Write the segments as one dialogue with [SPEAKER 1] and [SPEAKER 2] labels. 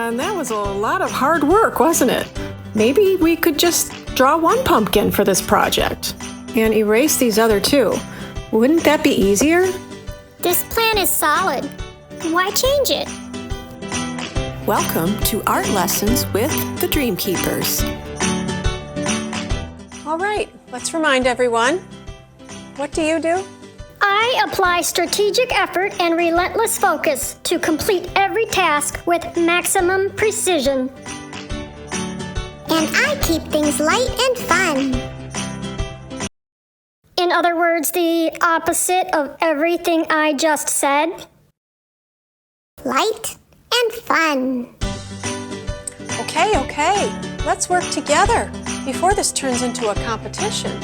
[SPEAKER 1] And that was a lot of hard work, wasn't it? Maybe we could just draw one pumpkin for this project and erase these other two. Wouldn't that be easier?
[SPEAKER 2] This plan is solid. Why change it?
[SPEAKER 3] Welcome to Art Lessons with the Dream Keepers.
[SPEAKER 1] All right, let's remind everyone. What do you do?
[SPEAKER 2] I apply strategic effort and relentless focus to complete every task with maximum precision.
[SPEAKER 4] And I keep things light and fun.
[SPEAKER 2] In other words, the opposite of everything I just said.
[SPEAKER 4] Light and fun.
[SPEAKER 1] Okay, let's work together before this turns into a competition.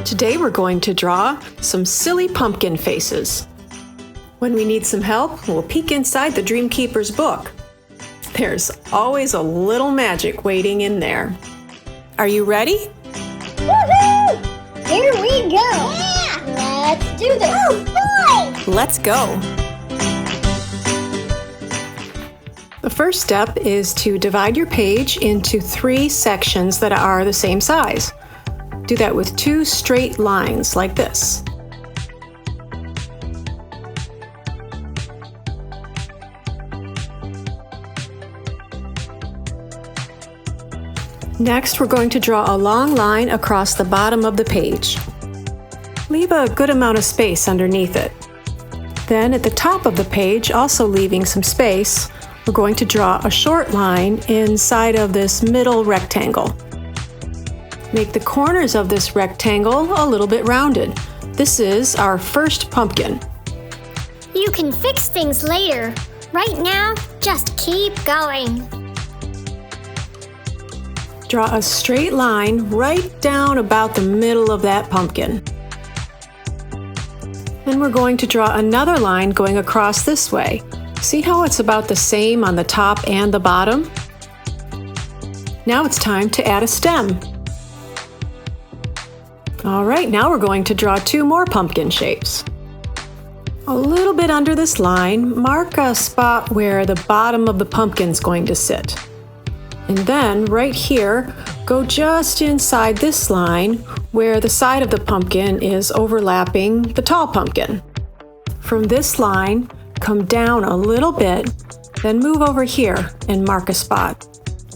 [SPEAKER 1] Today we're going to draw some silly pumpkin faces. When we need some help, we'll peek inside the Dream Keeper's book. There's always a little magic waiting in there. Are you ready?
[SPEAKER 2] Woohoo! Here we go! Yeah! Let's do this!
[SPEAKER 4] Oh boy!
[SPEAKER 3] Let's go!
[SPEAKER 1] The first step is to divide your page into 3 sections that are the same size. Do that with 2 straight lines like this. Next, we're going to draw a long line across the bottom of the page. Leave a good amount of space underneath it. Then at the top of the page, also leaving some space, we're going to draw a short line inside of this middle rectangle. Make the corners of this rectangle a little bit rounded. This is our first pumpkin.
[SPEAKER 2] You can fix things later. Right now, just keep going.
[SPEAKER 1] Draw a straight line right down about the middle of that pumpkin. Then we're going to draw another line going across this way. See how it's about the same on the top and the bottom? Now it's time to add a stem. All right, now we're going to draw 2 more pumpkin shapes. A little bit under this line, mark a spot where the bottom of the pumpkin is going to sit. And then right here, go just inside this line where the side of the pumpkin is overlapping the tall pumpkin. From this line, come down a little bit, then move over here and mark a spot.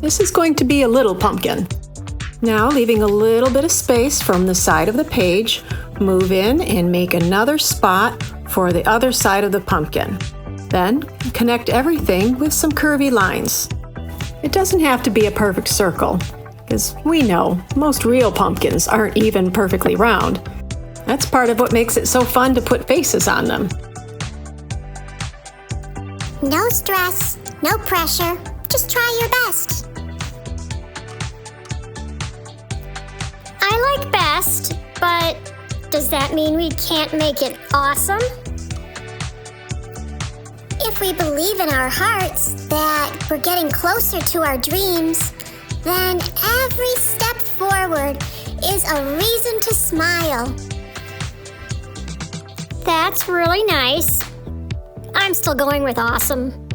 [SPEAKER 1] This is going to be a little pumpkin. Now, leaving a little bit of space from the side of the page, move in and make another spot for the other side of the pumpkin. Then, connect everything with some curvy lines. It doesn't have to be a perfect circle, because we know most real pumpkins aren't even perfectly round. That's part of what makes it so fun to put faces on them.
[SPEAKER 4] No stress, no pressure. Just try your best.
[SPEAKER 2] I like best, but does that mean we can't make it awesome?
[SPEAKER 4] If we believe in our hearts that we're getting closer to our dreams, then every step forward is a reason to smile.
[SPEAKER 2] That's really nice. I'm still going with awesome.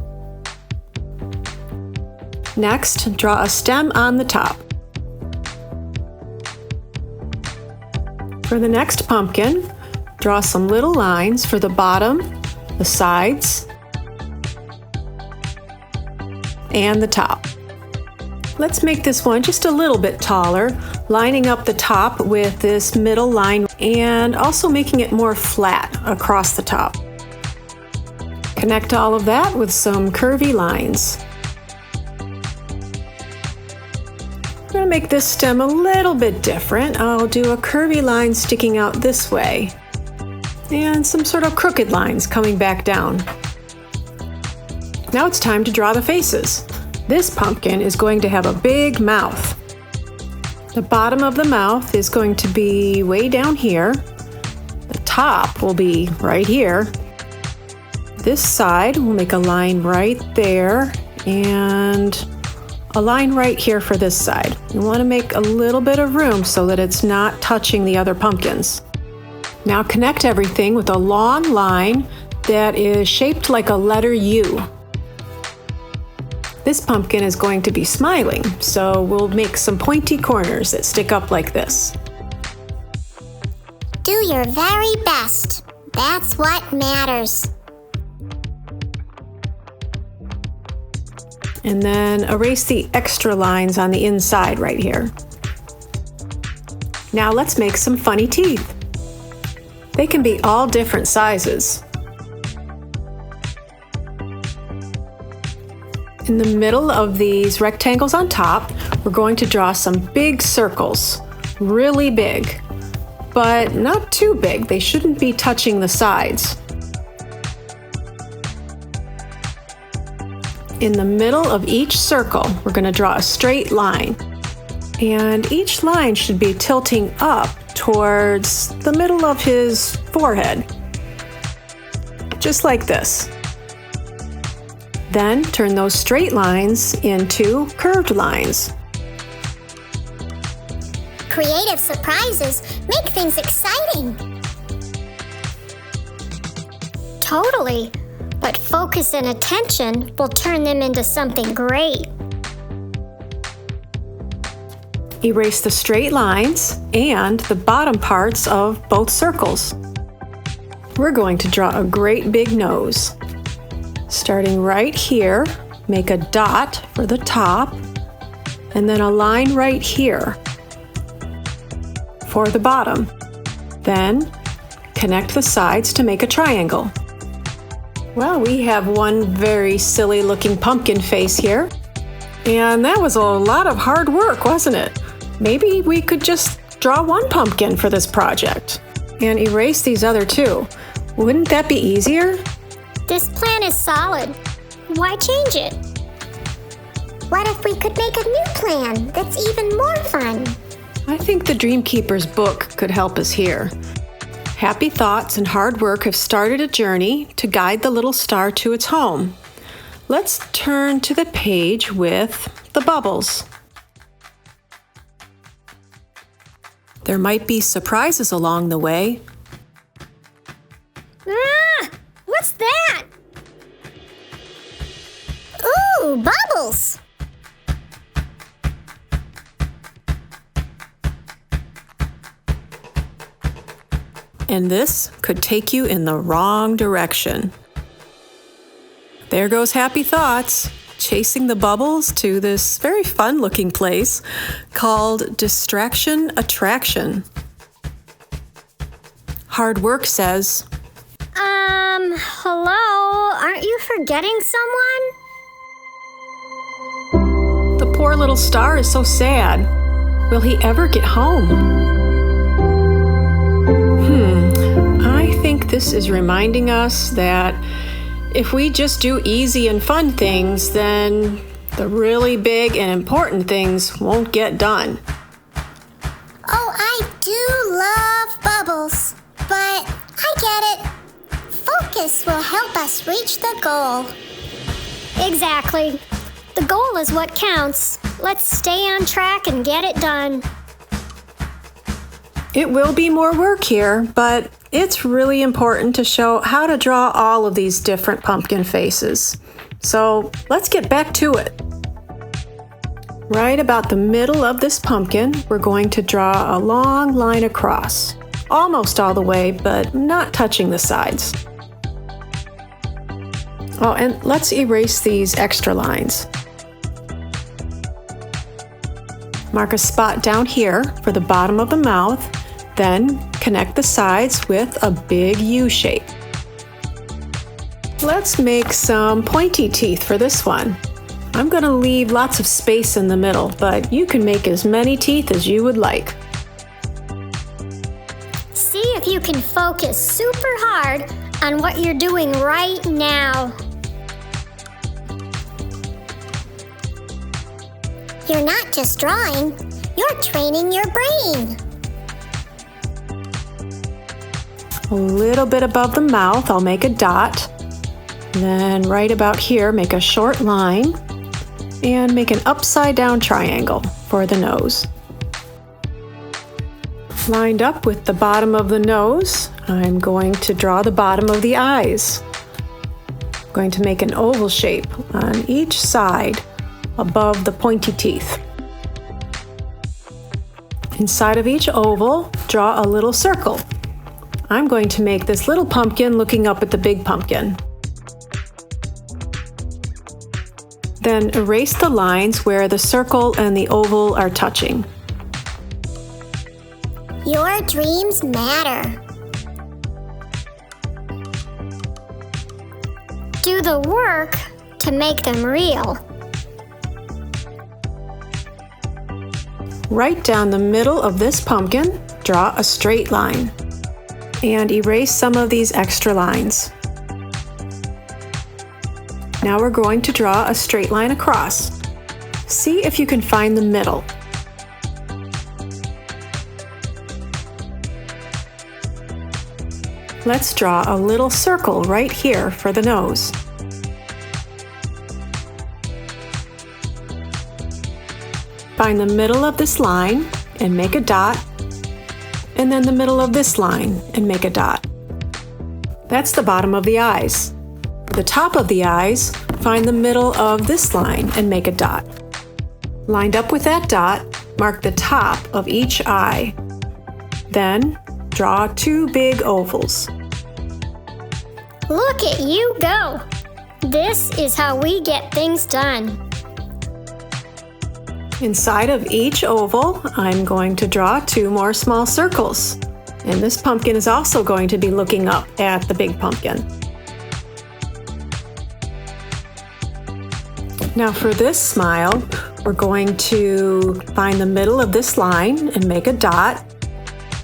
[SPEAKER 1] Next, draw a stem on the top. For the next pumpkin, draw some little lines for the bottom, the sides, and the top. Let's make this one just a little bit taller, lining up the top with this middle line and also making it more flat across the top. Connect all of that with some curvy lines. I'm going to make this stem a little bit different. I'll do a curvy line sticking out this way and some sort of crooked lines coming back down. Now it's time to draw the faces. This pumpkin is going to have a big mouth. The bottom of the mouth is going to be way down here. The top will be right here. This side, we'll make a line right there and a line right here for this side. You want to make a little bit of room so that it's not touching the other pumpkins. Now connect everything with a long line that is shaped like a letter U. This pumpkin is going to be smiling, so we'll make some pointy corners that stick up like this.
[SPEAKER 4] Do your very best. That's what matters.
[SPEAKER 1] And then erase the extra lines on the inside right here. Now let's make some funny teeth. They can be all different sizes. In the middle of these rectangles on top, we're going to draw some big circles, really big, but not too big. They shouldn't be touching the sides. In the middle of each circle, we're going to draw a straight line. And each line should be tilting up towards the middle of his forehead. Just like this. Then turn those straight lines into curved lines.
[SPEAKER 4] Creative surprises make things exciting.
[SPEAKER 2] Totally. But focus and attention will turn them into something great.
[SPEAKER 1] Erase the straight lines and the bottom parts of both circles. We're going to draw a great big nose. Starting right here, make a dot for the top, and then a line right here for the bottom. Then connect the sides to make a triangle. Well, we have one very silly looking pumpkin face here. And that was a lot of hard work, wasn't it? Maybe we could just draw one pumpkin for this project and erase these other two. Wouldn't that be easier?
[SPEAKER 2] This plan is solid. Why change it?
[SPEAKER 4] What if we could make a new plan that's even more fun?
[SPEAKER 1] I think the Dream Keeper's book could help us here. Happy thoughts and hard work have started a journey to guide the little star to its home. Let's turn to the page with the bubbles. There might be surprises along the way.
[SPEAKER 2] Ah! What's that?
[SPEAKER 4] Ooh, bubbles!
[SPEAKER 1] And this could take you in the wrong direction. There goes Happy Thoughts, chasing the bubbles to this very fun-looking place called Distraction Attraction. Hard Work says,
[SPEAKER 2] Hello? Aren't you forgetting someone?
[SPEAKER 1] the poor little star is so sad. Will he ever get home? I think this is reminding us that if we just do easy and fun things, then the really big and important things won't get done.
[SPEAKER 4] Oh, I do love bubbles, but I get it. Focus will help us reach the goal.
[SPEAKER 2] Exactly. The goal is what counts. Let's stay on track and get it done.
[SPEAKER 1] It will be more work here, but it's really important to show how to draw all of these different pumpkin faces. So let's get back to it. Right about the middle of this pumpkin, we're going to draw a long line across. Almost all the way, but not touching the sides. Oh, and let's erase these extra lines. Mark a spot down here for the bottom of the mouth, then connect the sides with a big U shape. Let's make some pointy teeth for this one. I'm going to leave lots of space in the middle, but you can make as many teeth as you would like.
[SPEAKER 2] See if you can focus super hard on what you're doing right now.
[SPEAKER 4] You're not just drawing, you're training your brain.
[SPEAKER 1] A little bit above the mouth, I'll make a dot. Then right about here, make a short line and make an upside down triangle for the nose. Lined up with the bottom of the nose, I'm going to draw the bottom of the eyes. I'm going to make an oval shape on each side above the pointy teeth. Inside of each oval, draw a little circle. I'm going to make this little pumpkin looking up at the big pumpkin. Then erase the lines where the circle and the oval are touching.
[SPEAKER 4] Your dreams matter.
[SPEAKER 2] Do the work to make them real.
[SPEAKER 1] Right down the middle of this pumpkin, draw a straight line. And erase some of these extra lines. Now we're going to draw a straight line across. See if you can find the middle. Let's draw a little circle right here for the nose. Find the middle of this line and make a dot, and then the middle of this line and make a dot. That's the bottom of the eyes. For the top of the eyes, find the middle of this line and make a dot. Lined up with that dot, mark the top of each eye. Then, draw two big ovals.
[SPEAKER 2] Look at you go! This is how we get things done.
[SPEAKER 1] Inside of each oval, I'm going to draw two more small circles. And this pumpkin is also going to be looking up at the big pumpkin. Now for this smile, we're going to find the middle of this line and make a dot.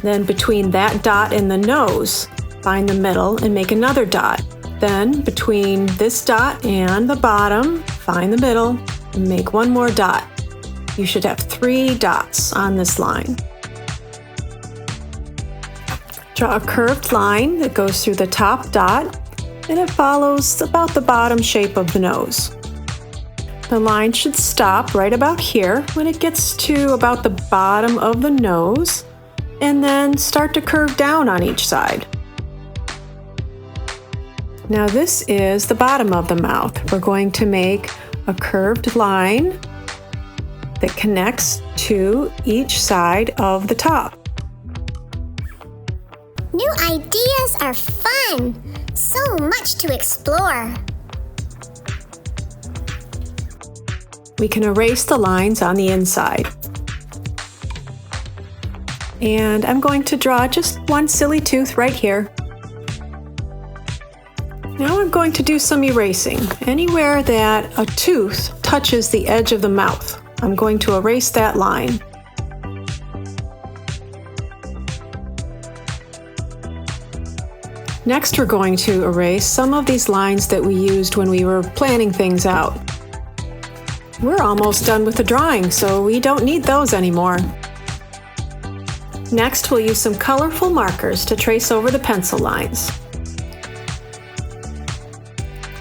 [SPEAKER 1] Then between that dot and the nose, find the middle and make another dot. Then between this dot and the bottom, find the middle and make one more dot. You should have 3 dots on this line. Draw a curved line that goes through the top dot, and it follows about the bottom shape of the nose. The line should stop right about here when it gets to about the bottom of the nose, and then start to curve down on each side. Now this is the bottom of the mouth. We're going to make a curved line that connects to each side of the top.
[SPEAKER 4] New ideas are fun. So much to explore.
[SPEAKER 1] We can erase the lines on the inside. And I'm going to draw just one silly tooth right here. Now I'm going to do some erasing. Anywhere that a tooth touches the edge of the mouth, I'm going to erase that line. Next, we're going to erase some of these lines that we used when we were planning things out. We're almost done with the drawing, so we don't need those anymore. Next, we'll use some colorful markers to trace over the pencil lines.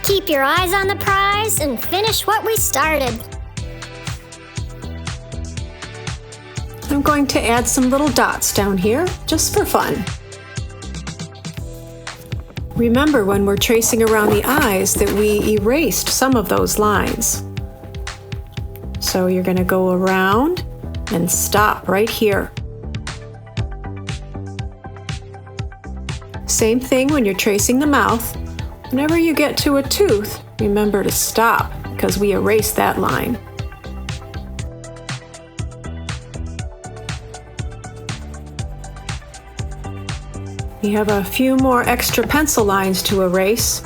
[SPEAKER 2] Keep your eyes on the prize and finish what we started.
[SPEAKER 1] I'm going to add some little dots down here, just for fun. Remember when we're tracing around the eyes that we erased some of those lines. So you're going to go around and stop right here. Same thing when you're tracing the mouth. Whenever you get to a tooth, remember to stop because we erased that line. We have a few more extra pencil lines to erase.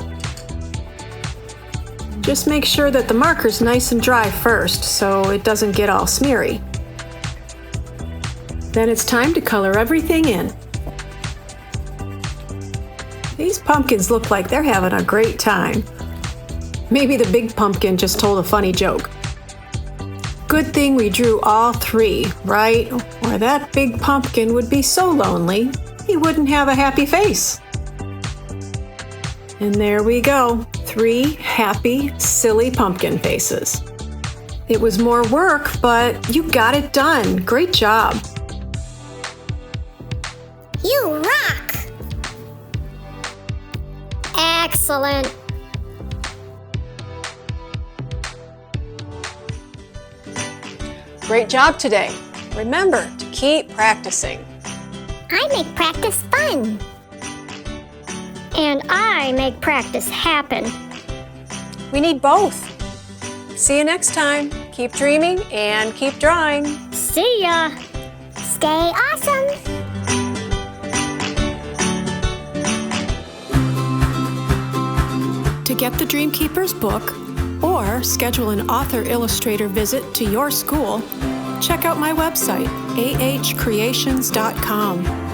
[SPEAKER 1] Just make sure that the marker's nice and dry first so it doesn't get all smeary. Then it's time to color everything in. These pumpkins look like they're having a great time. Maybe the big pumpkin just told a funny joke. Good thing we drew all 3, right? Or that big pumpkin would be so lonely, he wouldn't have a happy face. And there we go, 3 happy, silly pumpkin faces. It was more work, but you got it done. Great job.
[SPEAKER 4] You rock!
[SPEAKER 2] Excellent.
[SPEAKER 1] Great job today. Remember to keep practicing.
[SPEAKER 4] I make practice fun.
[SPEAKER 2] And I make practice happen.
[SPEAKER 1] We need both. See you next time. Keep dreaming and keep drawing.
[SPEAKER 2] See ya!
[SPEAKER 4] Stay awesome.
[SPEAKER 1] To get the Dream Keepers book or schedule an author illustrator visit to your school, check out my website, ahcreations.com.